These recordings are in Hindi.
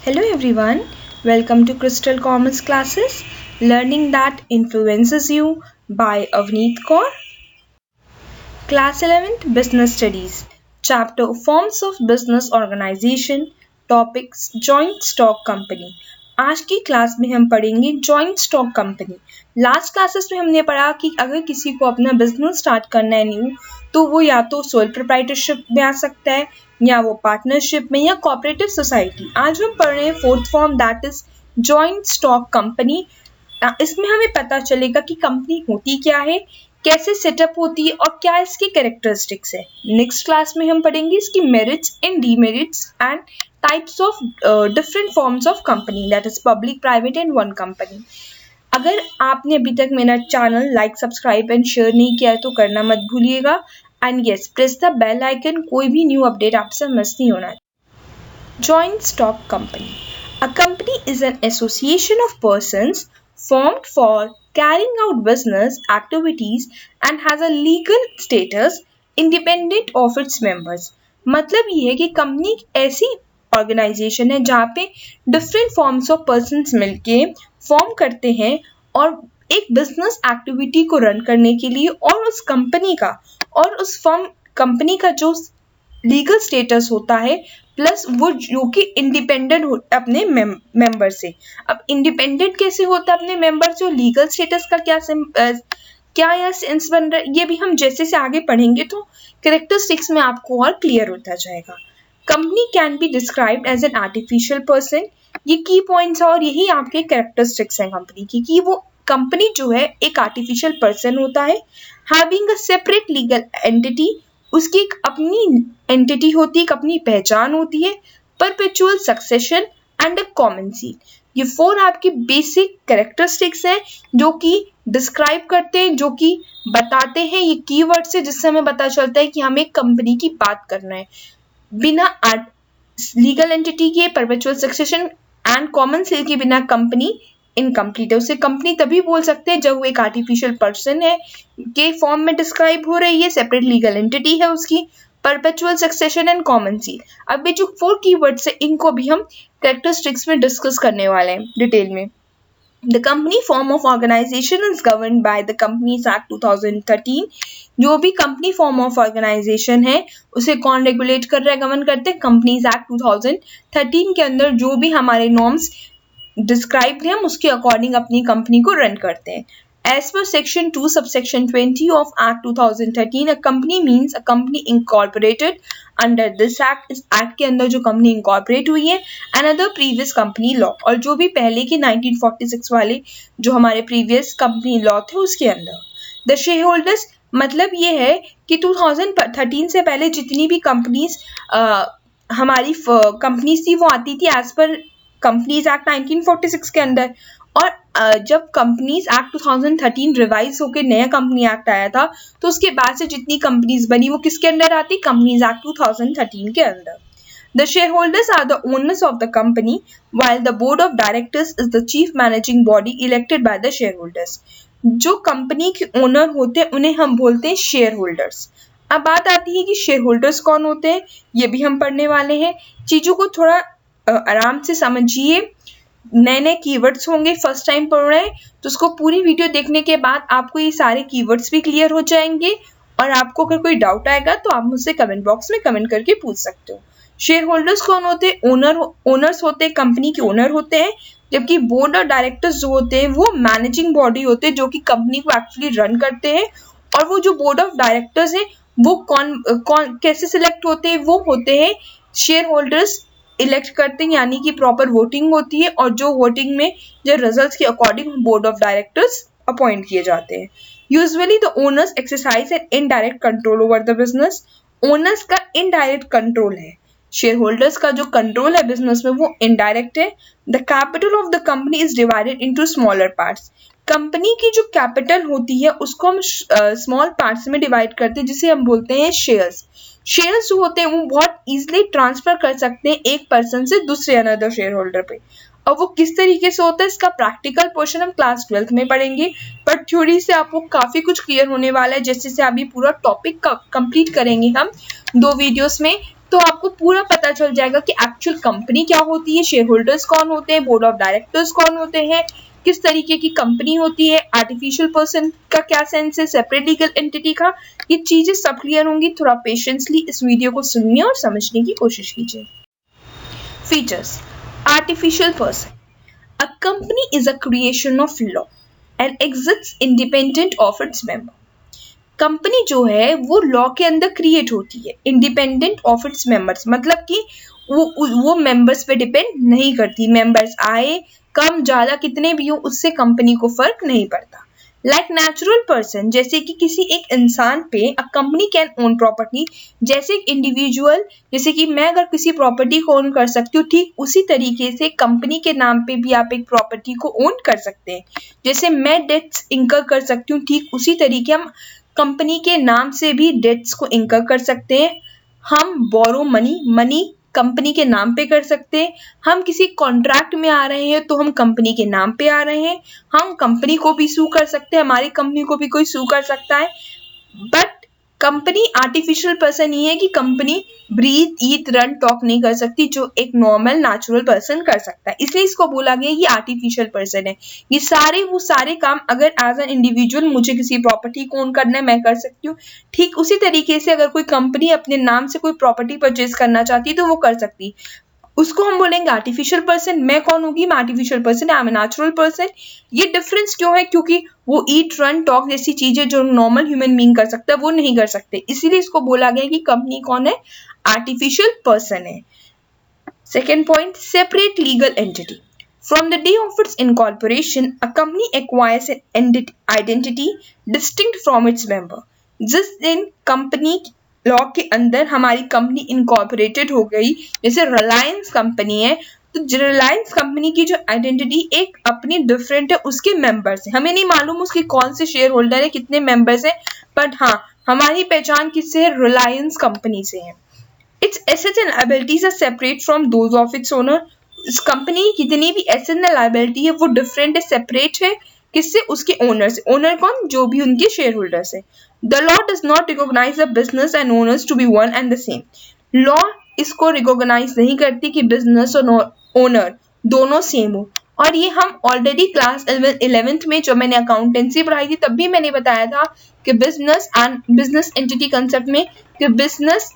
Hello everyone, welcome to Crystal Commerce Classes, Learning That Influences You by Avneet Kaur. Class 11th Business Studies, Chapter Forms of Business Organization, Topics Joint Stock Company. आज की क्लास में हम पढ़ेंगे joint stock company. Last classes में हमने पढ़ा कि अगर किसी को अपना बिजनेस स्टार्ट करना है न्यू, तो वो या तो सोल प्रोप्राइटरशिप में आ सकता है या वो पार्टनरशिप में या कोऑपरेटिव सोसाइटी। आज हम पढ़ रहे हैं fourth form, that is joint stock company. इसमें हमें पता चलेगा कि कंपनी होती क्या है, कैसे सेटअप होती है और क्या इसकी कैरेक्टरिस्टिक्स है। नेक्स्ट क्लास में हम पढ़ेंगे इसकी merits and demerits and types of different forms of company, that is public, private and one company. अगर आपने अभी तक मेरा channel like, subscribe and share नहीं किया है तो करना मत भूलिएगा। And yes, press the bell icon, कोई भी न्यू अपडेट आपसे मिस नहीं होना। Joint stock company, a company is an association of persons formed for carrying out business activities and has a legal status independent of its members। मतलब ये है कि कंपनी ऐसी ऑर्गेनाइजेशन है जहाँ पे डिफरेंट फॉर्म्स ऑफ पर्सन्स मिलके फॉर्म करते हैं और एक बिजनेस एक्टिविटी को रन करने के लिए, और उस कंपनी का और उस फर्म कंपनी का जो लीगल स्टेटस होता है, प्लस वो जो कि इंडिपेंडेंट होता है अपने मेंबर से। अब इंडिपेंडेंट कैसे होता है अपने मेंबर से, लीगल स्टेटस का क्या यह सेंस बन रहा है, ये भी हम जैसे से आगे पढ़ेंगे तो कैरेक्टरिस्टिक्स में आपको और क्लियर होता जाएगा। Company can be described as an artificial person, ये की पॉइंट्स है और यही आपके कैरेक्टरिस्टिक्स हैं कंपनी की, कि वो कंपनी जो है एक आर्टिफिशियल पर्सन होता है, having a separate legal entity, उसकी एक अपनी एंटिटी होती है, एक अपनी पहचान होती है, perpetual succession and a common seal. ये फोर आपकी बेसिक कैरेक्टरिस्टिक्स हैं जो कि डिस्क्राइब करते हैं, जो कि बताते हैं ये कीवर्ड से, जिससे हमें पता चलता है कि हमें एक कंपनी की बात करना है। बिना लीगल एंटिटी के, perpetual succession and common seal के बिना कंपनी इनकम्प्लीट है। उसे कंपनी तभी बोल सकते हैं जब वो एक आर्टिफिशियल पर्सन है के फॉर्म में डिस्क्राइब हो रही है, सेपरेट लीगल एंटिटी है उसकी, perpetual succession and common seal. अब ये जो फोर कीवर्ड्स है इनको भी हम कैरेक्टरिस्टिक्स में डिस्कस करने वाले हैं डिटेल में। The company form of organization is governed by the Companies Act 2013। जो भी कंपनी फॉर्म ऑफ ऑर्गेनाइजेशन है उसे कौन रेगुलेट कर रहा है, गवर्न करते हैं, कंपनीज एक्ट 2013 के अंदर जो भी हमारे नॉर्म्स डिस्क्राइब हैं हम उसके अकॉर्डिंग अपनी कंपनी को रन करते हैं। As per section 2 subsection 20 of Act 2013, a company means a company incorporated under this act। इस एक्ट के अंदर जो कंपनी इंकॉर्पोरेट हुई है, another previous company law, और जो भी पहले के 1946 वाले जो हमारे प्रीवियस कंपनी लॉ थे उसके अंदर। The shareholders, मतलब ये है कि 2013 से पहले जितनी भी कंपनीज हमारी कंपनीज थी वो आती थी एज पर कंपनीज एक्ट 1946 के अंदर, और जब कंपनीज एक्ट 2013 रिवाइज होकर नया कंपनी एक्ट आया था तो उसके बाद से जितनी कंपनीज बनी वो किसके अंदर आती, कंपनीज एक्ट 2013 के अंदर। The shareholders are the owners of the company, while the board of directors is the chief managing body elected by the shareholders। जो कंपनी के ओनर होते हैं उन्हें हम बोलते हैं शेयर होल्डर्स। अब बात आती है कि शेयर होल्डर्स कौन होते हैं, ये भी हम पढ़ने वाले हैं। चीजों को थोड़ा आराम से समझिए, नए नए कीवर्ड्स होंगे, फर्स्ट टाइम पढ़ रहे हैं तो उसको पूरी वीडियो देखने के बाद आपको ये सारे कीवर्ड्स भी क्लियर हो जाएंगे, और आपको अगर कोई डाउट आएगा तो आप मुझसे कमेंट बॉक्स में कमेंट करके पूछ सकते हो। शेयर होल्डर्स कौन होते हैं, ओनर्स होते हैं, कंपनी के ओनर होते हैं, जबकि बोर्ड और डायरेक्टर्स जो होते हैं वो मैनेजिंग बॉडी होते हैं जो कि कंपनी को एक्चुअली रन करते हैं। और वो जो बोर्ड ऑफ डायरेक्टर्स है वो कौन कैसे सिलेक्ट होते हैं, वो होते हैं शेयर होल्डर्स इलेक्ट करते हैं, यानी कि प्रॉपर वोटिंग होती है, और जो वोटिंग में जो रिजल्ट्स के according board of directors appoint किए जाते हैं। Usually the owners exercise an indirect control over the business. Owners का इनडायरेक्ट कंट्रोल है, शेयर होल्डर्स का जो कंट्रोल है बिजनेस में वो इनडायरेक्ट है। The capital of the company is divided into smaller parts. Company की जो कैपिटल होती है उसको हम स्मॉल पार्ट्स में डिवाइड करते हैं, जिसे हम बोलते हैं शेयर्स। शेयर्स जो होते हैं वो बहुत इजीली ट्रांसफर कर सकते हैं एक पर्सन से दूसरे अनदर शेयर होल्डर पे, और वो किस तरीके से होता है इसका प्रैक्टिकल पोर्शन हम क्लास 12th में पढ़ेंगे, पर थ्योरी से आपको काफी कुछ क्लियर होने वाला है। जैसे से अभी पूरा टॉपिक कंप्लीट करेंगे हम 2 वीडियोस में, तो आपको पूरा पता चल जाएगा कि एक्चुअल कंपनी क्या होती है, शेयर होल्डर्स कौन होते हैं, बोर्ड ऑफ डायरेक्टर्स कौन होते हैं, किस तरीके की कंपनी होती है, आर्टिफिशियल पर्सन का क्या सेंस है, सेपरेट लीगल एंटिटी का, ये चीजें सब क्लियर होंगी। थोड़ा पेशेंसली इस वीडियो को सुनिए और समझने की कोशिश कीजिए। Features. Artificial person, a company is a creation of law and exists independent of its member. Company जो है वो लॉ के अंदर क्रिएट होती है, इंडिपेंडेंट ऑफ इट्स मेंबर्स, मतलब कि वो मेंबर्स पे डिपेंड नहीं करती, मेंबर्स आए कम ज्यादा कितने भी हो उससे कंपनी को फर्क नहीं पड़ता। लाइक नेचुरल पर्सन, जैसे कि किसी एक इंसान पे a company can own property, जैसे एक इंडिविजुअल, जैसे कि मैं अगर किसी प्रॉपर्टी को ओन कर सकती हूँ, ठीक उसी तरीके से कंपनी के नाम पे भी आप एक प्रॉपर्टी को ओन कर सकते हैं। जैसे मैं डेट्स इंकर कर सकती हूँ, ठीक उसी तरीके हम कंपनी के नाम से भी डेट्स को इंकर कर सकते हैं। हम बोरो मनी कंपनी के नाम पे कर सकते हैं। हम किसी कॉन्ट्रैक्ट में आ रहे हैं तो हम कंपनी के नाम पे आ रहे हैं। हम कंपनी को भी सू कर सकते हैं, हमारी कंपनी को भी कोई सू कर सकता है। बट कंपनी आर्टिफिशियल पर्सन ये है कि कंपनी ब्रीथ, ईट, रन, टॉक नहीं कर सकती जो एक नॉर्मल नेचुरल पर्सन कर सकता है, इसलिए इसको बोला गया ये आर्टिफिशियल पर्सन है। ये सारे काम अगर एज एन इंडिविजुअल मुझे किसी प्रॉपर्टी को ओन करना है मैं कर सकती हूँ, ठीक उसी तरीके से अगर कोई कंपनी अपने नाम से कोई प्रॉपर्टी परचेज करना चाहती है तो वो कर सकती, उसको हम बोलेंगे आर्टिफिशियल पर्सन। मैं कौन होगी, मैं artificial person, I am a natural person. ये डिफरेंस क्यों है, क्योंकि वो ईट, रन, टॉक जैसी चीजें जो नॉर्मल ह्यूमन बीइंग कर सकता है वो नहीं कर सकते, इसीलिए इसको बोला गया कि कंपनी कौन है, आर्टिफिशियल पर्सन है। Second point, separate legal entity. From the day of its incorporation, a company acquires an identity distinct from its member. जिस दिन कंपनी लॉ के अंदर हमारी कंपनी इनकॉर्पोरेटेड हो गई, जैसे रिलायंस कंपनी है, तो रिलायंस कंपनी की जो आइडेंटिटी एक अपनी डिफरेंट है उसके मेंबर से। हमें नहीं मालूम उसके कौन से शेयर होल्डर है, कितने मेंबर्स है, बट हाँ हमारी पहचान किससे है, रिलायंस कंपनी से है। Its assets and liabilities are separate from those of its owner. इस कंपनी की जितनी भी एसेट एंड लायबिलिटी है वो डिफरेंट है, सेपरेट है, किससे, उसके ओनर से। ओनर कौन, जो भी उनके शेयर होल्डर्स है। The law does not recognise the business and owners to be one and the same. Law इसको रिकॉग्नाइज नहीं करती कि बिजनेस और ओनर दोनों सेम हो, और ये हम ऑलरेडी क्लास 11th में जब मैंने अकाउंटेंसी पढ़ाई थी तब भी मैंने बताया था कि business and business entity concept में, कि बिजनेस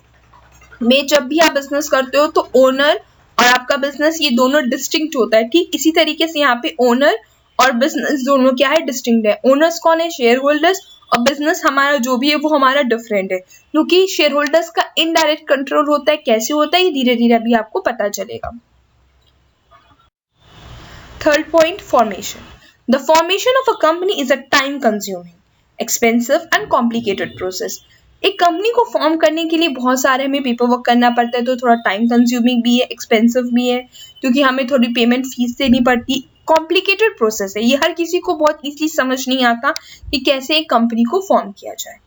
में जब भी आप बिजनेस करते हो तो ओनर और आपका बिजनेस ये दोनों डिस्टिंक्ट होता है, ठीक इसी तरीके से यहाँ पे ओनर और बिजनेस दोनों क्या है, डिस्टिंक्ट है। ओनर्स कौन है, शेयर होल्डर्स, और बिजनेस हमारा जो भी है वो हमारा डिफरेंट है, क्योंकि शेयर होल्डर्स का इनडायरेक्ट कंट्रोल होता है। कैसे होता है ये धीरे धीरे अभी आपको पता चलेगा। Third point, formation. The formation of a company is a time consuming, expensive and complicated process. एक कंपनी को फॉर्म करने के लिए बहुत सारे हमें पेपर वर्क करना पड़ता है, तो थोड़ा टाइम कंज्यूमिंग भी है, एक्सपेंसिव भी है, क्योंकि हमें थोड़ी पेमेंट फीस देनी पड़ती, कॉम्प्लिकेटेड प्रोसेस है। ये हर किसी को बहुत इजीली समझ नहीं आता कि कैसे एक कंपनी को फॉर्म किया जाए।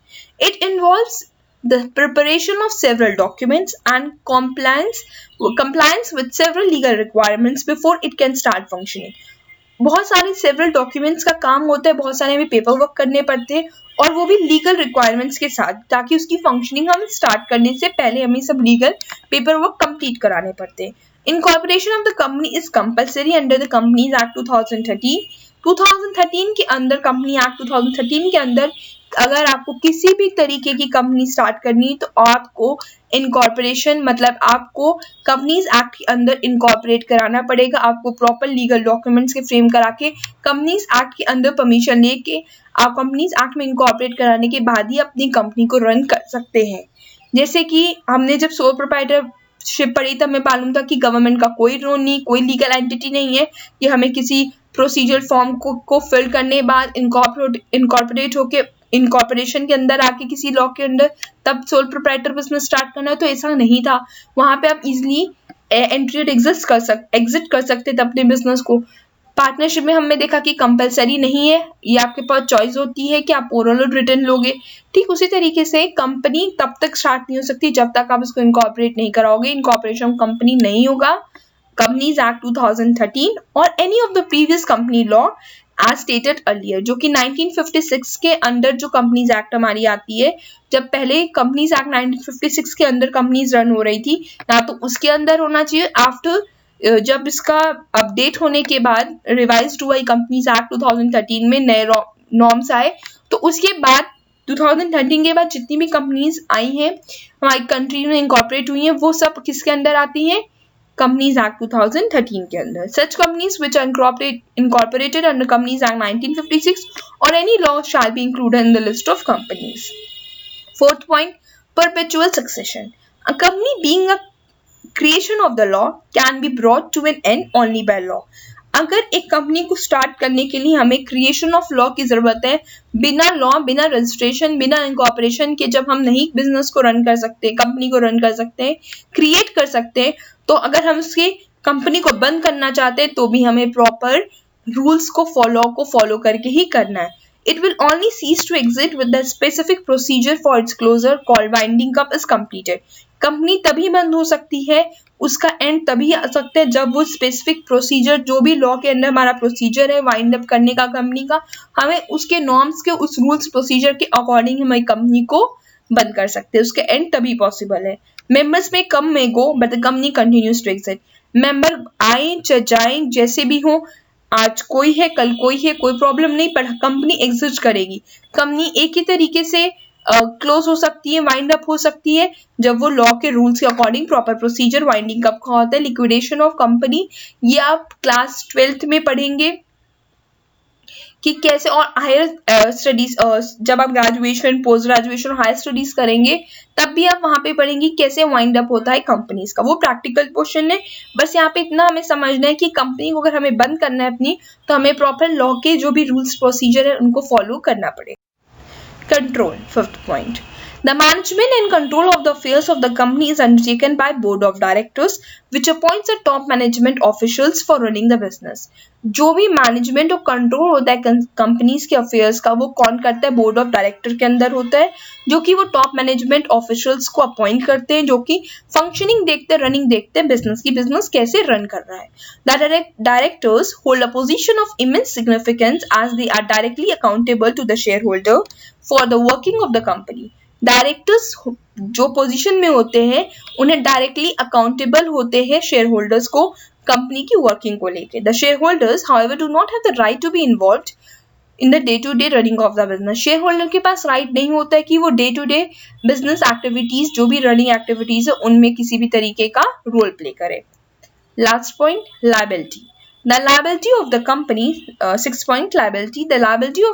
It involves the preparation of several documents and compliance with several legal requirements before it can start functioning. बहुत सारे सेवरल डॉक्यूमेंट्स का काम होता है, बहुत सारे हमें पेपर वर्क करने पड़ते हैं, और वो भी लीगल रिक्वायरमेंट्स के साथ, ताकि उसकी फंक्शनिंग हम स्टार्ट करने से पहले हमें सब लीगल पेपर वर्क कंप्लीट कराने पड़ते हैं। Incorporation of the company is compulsory under the companies act 2013। 2013 के अंदर, कंपनी एक्ट 2013 के अंदर अगर आपको किसी भी तरीके की कंपनी स्टार्ट करनी है तो आपको इनकॉर्पोरेशन, मतलब आपको कंपनीज एक्ट के अंदर इनकॉर्पोरेट कराना पड़ेगा। आपको प्रॉपर लीगल डॉक्यूमेंट्स के फ्रेम करा के कंपनीज एक्ट के अंदर परमिशन लेके आप कंपनीज एक्ट में इनकॉर्पोरेट कराने के बाद ही अपनी कंपनी को रन कर सकते हैं। जैसे कि हमने जब सोल प्रोप्राइटरशिप पढ़ी तब हमें मालूम था कि गवर्नमेंट का कोई रोल नहीं, कोई लीगल एंटिटी नहीं है कि हमें किसी प्रोसीजर फॉर्म को फिल करने के बाद इनकॉर्पोरेट होके इनकॉर्पोरेशन के अंदर आके किसी लॉ के अंदर तब सोल प्रोप्राइटर बिजनेस स्टार्ट करना है, तो ऐसा नहीं था। वहां पे आप इजिली एंट्री एग्जिट कर सकते थे अपने बिजनेस को। पार्टनरशिप में हमने देखा कि कंपलसरी नहीं है, ये आपके पास चॉइस होती है कि आप ओरल और रिटर्न लोगे। ठीक उसी तरीके से कंपनी तब तक स्टार्ट नहीं हो सकती जब तक आप इसको इनकॉर्पोरेट नहीं कराओगे। इनकॉर्पोरेशन कंपनी नहीं होगा। कंपनीज एक्ट 2013 और any of the previous company law as stated earlier, जो कि 1956 के अंदर जो कंपनीज एक्ट हमारी आती है, जब पहले कंपनीज एक्ट 1956 के अंदर कंपनीज रन हो रही थी ना, तो उसके अंदर होना चाहिए। आफ्टर जब इसका अपडेट होने के बाद रिवाइज्ड हुआ कंपनीज एक्ट 2013 में नए नॉर्म्स आए, तो उसके बाद 2013 के बाद जितनी भी कंपनीज आई हैं हमारी कंट्री में इनकॉर्पोरेट हुई हैं, वो सब किसके अंदर आती हैं? कंपनीज एक्ट 2013 के अंदर। Such companies which are incorporated under Companies Act 1956 or any law shall be included in the list of companies. Fourth point, perpetual succession. A company being a creation of the law can be brought to an end only by law. अगर एक कंपनी को स्टार्ट करने के लिए हमें क्रिएशन ऑफ लॉ की जरूरत है, बिना लॉ, बिना रजिस्ट्रेशन, बिना इनकॉर्पोरेशन के जब हम नहीं बिजनेस को रन कर सकते, कंपनी को रन कर सकते हैं, क्रिएट कर सकते हैं, तो अगर हम उसकी कंपनी को बंद करना चाहते हैं तो भी हमें प्रॉपर रूल्स को फॉलो करके ही करना है। It will only cease to exist with the specific procedure for its closure called winding up is completed. Company तभी बंद हो सकती है, उसका एंड तभी आ सकता है जब वो स्पेसिफिक प्रोसीजर, जो भी लॉ के अंदर हमारा प्रोसीजर है वाइंड अप करने का कंपनी का, हमें उसके नॉर्म्स के, उस रूल्स प्रोसीजर के अकॉर्डिंग हमारी कंपनी को बंद कर सकते हैं। उसके एंड तभी पॉसिबल है। मेंबर्स में कम में go but the company continues to exist. Member आए जाए जैसे भी हो, आज कोई है कल कोई है, कोई प्रॉब्लम नहीं, पर कंपनी एग्जिस्ट करेगी। कंपनी एक ही तरीके से क्लोज हो सकती है, वाइंड अप हो सकती है जब वो लॉ के रूल्स के according proper procedure winding up का होता है। लिक्विडेशन ऑफ कंपनी, ये आप क्लास 12th में पढ़ेंगे कि कैसे, और हायर स्टडीज जब आप graduation, post graduation, higher studies करेंगे तब भी आप वहां पे पढ़ेंगे कैसे वाइंड अप होता है कंपनीज का। वो प्रैक्टिकल पोर्शन है। बस यहाँ पे इतना हमें समझना है कि कंपनी को अगर हमें बंद करना है अपनी, तो हमें प्रॉपर लॉ के जो भी रूल्स प्रोसीजर है उनको फॉलो करना पड़ेगा। Control, fifth point. The management and control of the affairs of the company is undertaken by board of directors, which appoints the top management officials for running the business. जो भी मैनेजमेंट और कंट्रोल होता है कंपनीज के अफेयर्स का, वो कौन करता है? बोर्ड ऑफ डायरेक्टर के अंदर होता है, जो कि वो टॉप मैनेजमेंट ऑफिशियल्स को अपॉइंट करते हैं, जो कि फंक्शनिंग देखते हैं, रनिंग देखते हैं बिजनेस की, बिजनेस कैसे रन कर रहा है। The directors hold a position of immense significance as they are directly accountable to the shareholder for the working of the company. Directors जो पोजीशन में होते हैं उन्हें डायरेक्टली अकाउंटेबल होते हैं शेयर होल्डर्स को कंपनी की वर्किंग को लेके। The shareholders however do not have the right to be involved in the day to day running of the business. Shareholder के पास राइट नहीं होता है कि वो day to day business activities, जो भी रनिंग एक्टिविटीज है उनमें किसी भी तरीके का रोल प्ले करे। Last point, liability. The liability of the company, 6th point, liability. The liability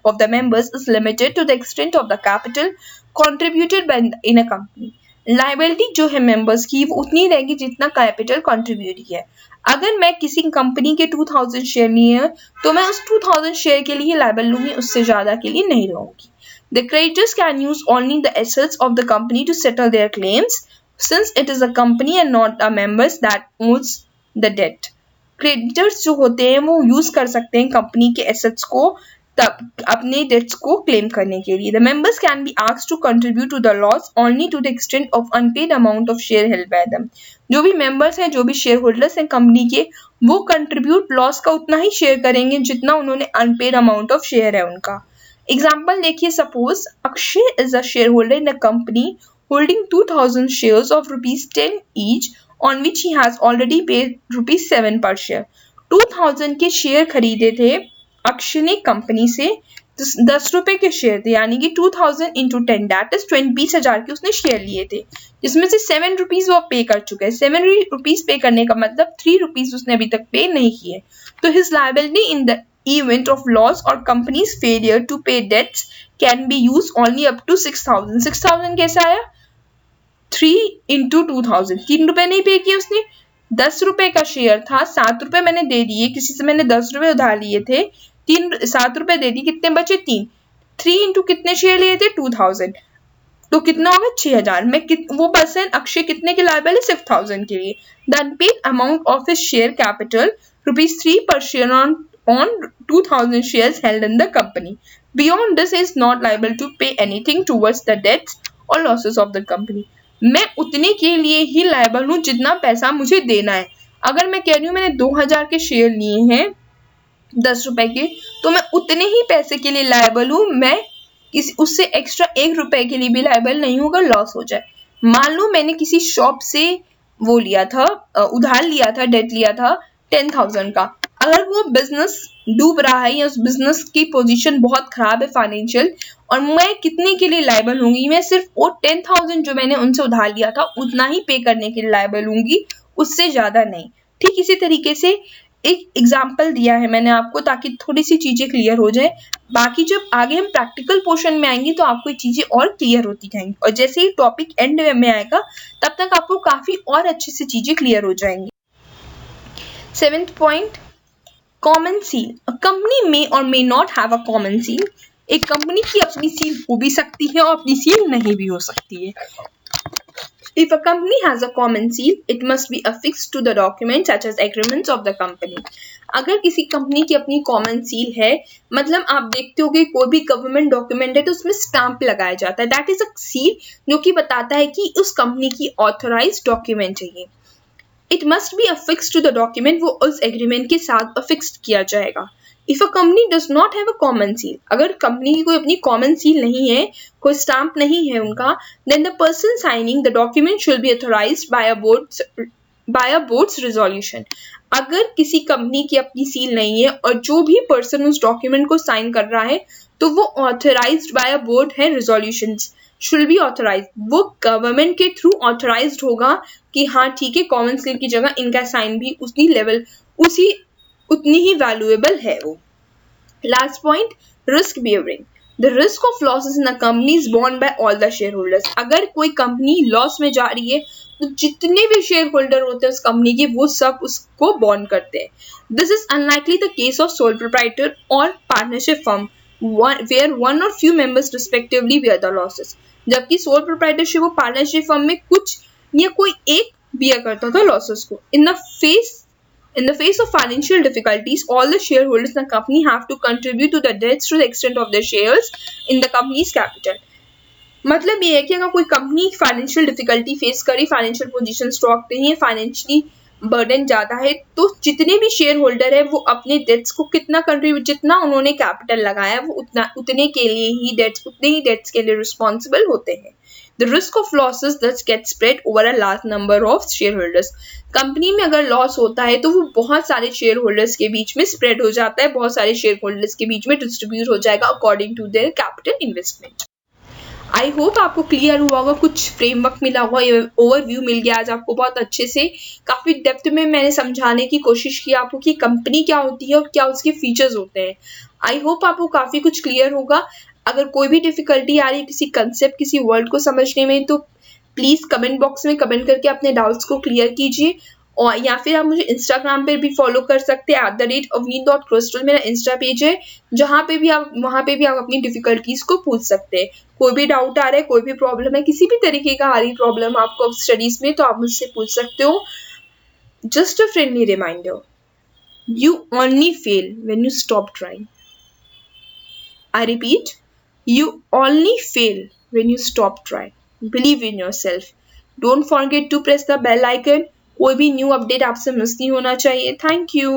of the members is limited to the extent of the capital contributed by in a company. Liability जो है members की वो उतनी रहेगी जितना capital contribute किया है। अगर मैं किसी कंपनी के 2000 शेयर लिए हैं तो मैं उस 2000 शेयर के लिए liable लूंगी, उससे ज्यादा के लिए नहीं रहूंगी। The creditors can use only the assets of the company to settle their claims, since it is a company and not a members that owns the debt. Creditors जो होते हैं वो यूज कर सकते हैं कंपनी के एसेट्स को तब अपने डेट्स को क्लेम करने के लिए। The members can be asked to contribute to the loss only to the extent of unpaid amount of share held by them. जो भी मेंबर्स हैं, जो भी शेयर होल्डर्स हैं कंपनी के, वो कंट्रीब्यूट लॉस का उतना ही शेयर करेंगे जितना उन्होंने अनपेड अमाउंट ऑफ शेयर है उनका। एग्जाम्पल देखिए, suppose Akshay is a share holder in a company holding 2000 shares of ₹10 each, on which he has already paid ₹7 per share. 2000 के शेयर खरीदे थे अक्षय ने कंपनी से, 10 रुपए के शेयर थे, यानी कि 2000 into 10 that is 20,000 के उसने शेयर लिए थे, जिसमें से 7 रुपीज वो पे कर चुका है। 7 रुपीज पे करने का मतलब 3 रुपीज उसने अभी तक पे नहीं किए। तो his liability in the event of loss or company's failure to pay debts can be used only up to 6,000. 6,000 कैसे आया? 3 into 2000, 3 रुपए नहीं पे किए उसने। 10 रुपए का शेयर था, 7 रुपए मैंने दे दिए, किसी से मैंने 10 रुपए उधार लिए थे, 7 रुपए दे दिए, कितने बचे? 3 इंटू कितने शेयर लिए थे? 2000, तो कितना होगा? 6000 में वो पर्सन अक्षय कितने के लायबल है? 6000 के लिए। The unpaid amount of his share capital ₹3 per share on 2000 shares held in the company. Beyond this, he is not liable to pay anything towards the debts or losses of the company. मैं उतने के लिए ही लायबल हूँ जितना पैसा मुझे देना है। अगर मैं कह रही हूँ मैंने 2000 के शेयर लिए हैं, 10 रुपए के, तो मैं उतने ही पैसे के लिए लायबल हूँ, मैं उससे एक्स्ट्रा 1 रुपए के लिए भी लायबल नहीं हूँ अगर लॉस हो जाए। मान लो मैंने किसी शॉप से वो लिया था, उधार लिया था, डेट लिया था 10,000 का, अगर वो बिजनेस डूब रहा है या उस बिजनेस की पोजीशन बहुत खराब है फाइनेंशियल, और मैं कितने के लिए लायबल होंगी, मैं सिर्फ वो 10,000 जो मैंने उनसे उधार लिया था उतना ही पे करने के लिए लायबल होंगी, उससे ज्यादा नहीं। ठीक इसी तरीके से एक एग्जाम्पल दिया है मैंने आपको ताकि थोड़ी सी चीजें क्लियर हो जाए। बाकी जब आगे हम प्रैक्टिकल पोर्शन में आएंगे तो आपको ये चीजें और क्लियर होती जाएंगी, और जैसे ही टॉपिक एंड में आएगा तब तक आपको काफी और अच्छे से चीजें क्लियर हो जाएंगी। 7th point, common seal. A company may और may not have a common seal. एक कंपनी की अपनी सील हो भी सकती है और अपनी सील नहीं भी हो सकती है। If a company has a common seal, it must be affixed to the document such as agreements of the company. अगर किसी कंपनी की अपनी कॉमन सील है, मतलब आप देखते होगे कोई भी गवर्नमेंट डॉक्यूमेंट है तो उसमें स्टैंप लगाया जाता है, दैट इज अ सील जो कि बताता है कि उस कंपनी की ऑथराइज्ड डॉक्यूमेंट है ये। It must be affixed to the document, वो उस एग्रीमेंट के साथ अफिक्स्ड किया जाएगा। If a company does not have a common seal, अगर कंपनी की कोई अपनी कॉमन सील नहीं है, कोई स्टैंप नहीं है उनका, then the person signing the document should be authorised by a board's resolution. अगर किसी कंपनी की अपनी सील नहीं है और जो भी पर्सन उस डॉक्यूमेंट को साइन कर रहा है तो वो ऑथराइज्ड बाय अ बोर्ड है, रेजोल्यूशंस शुड बी ऑथराइज्ड, वो गवर्नमेंट के थ्रू ऑथराइज्ड होगा कि हाँ ठीक है, कॉमन सील की जगह इनका साइन भी उतनी ही वैल्यूएबल है वो। Last point, risk bearing. The risk of losses in a company is borne by all the shareholders. अगर कोई कंपनी लॉस में जा रही है तो जितने भी शेयर होल्डर होते हैं उस कंपनी के, वो सब उसको बॉर्न करते हैं। This is unlikely the case of sole proprietor और partnership firm where one or few members respectively bear the losses। जबकि सोल प्रोप्राइटरशिप और पार्टनरशिप फर्म में कुछ या कोई एक बियर करता था लॉसेस को। In the face of financial difficulties, all the shareholders in the company have to contribute to the debts to the extent of their shares in the company's capital। मतलब ये है कि अगर कोई कंपनी फाइनेंशियल डिफिकल्टी फेस करी, फाइनेंशियल पोजीशन स्ट्रॉन्ग नहीं है, फाइनेंशियली बर्डन ज्यादा है, तो जितने भी शेयर होल्डर है वो अपने डेट्स को कितना कंट्रीब्यूट, जितना उन्होंने कैपिटल लगाया वो उतने के लिए ही उतने ही डेट्स के लिए रिस्पॉन्सिबल होते हैं। The risk of losses thus gets spread over a large number of shareholders। Company में अगर लॉस होता है तो वो बहुत सारे शेयर होल्डर्स के बीच में स्प्रेड हो जाता है, बहुत सारे शेयर होल्डर्स के बीच में डिस्ट्रीब्यूट हो जाएगा according to their capital investment. I hope आपको क्लियर हुआ होगा, कुछ फ्रेमवर्क मिला होगा, ओवरव्यू मिल गया आज आपको बहुत अच्छे से। काफी डेप्थ में मैंने समझाने की कोशिश की आपको कि कंपनी क्या होती है और क्या उसके फीचर्स होते हैं। आई होप आपको काफी कुछ क्लियर होगा। अगर कोई भी डिफिकल्टी आ रही है किसी कंसेप्ट, किसी वर्ड को समझने में, तो प्लीज कमेंट बॉक्स में कमेंट करके अपने डाउट्स को क्लियर कीजिए, और या फिर आप मुझे इंस्टाग्राम पे भी फॉलो कर सकते हैं @avneet.crystal मेरा इंस्टा पेज है, वहाँ पे भी आप अपनी डिफिकल्टीज को पूछ सकते हैं। कोई भी डाउट आ रहा है, कोई भी प्रॉब्लम है, किसी भी तरीके का आ रही प्रॉब्लम आपको स्टडीज में, तो आप मुझसे पूछ सकते हो। Just a friendly reminder, you only fail when you stop trying. I repeat, you only fail when you stop trying. Believe in yourself. Don't forget to press the bell icon. कोई भी न्यू अपडेट आपसे मिस नहीं होना चाहिए। Thank you.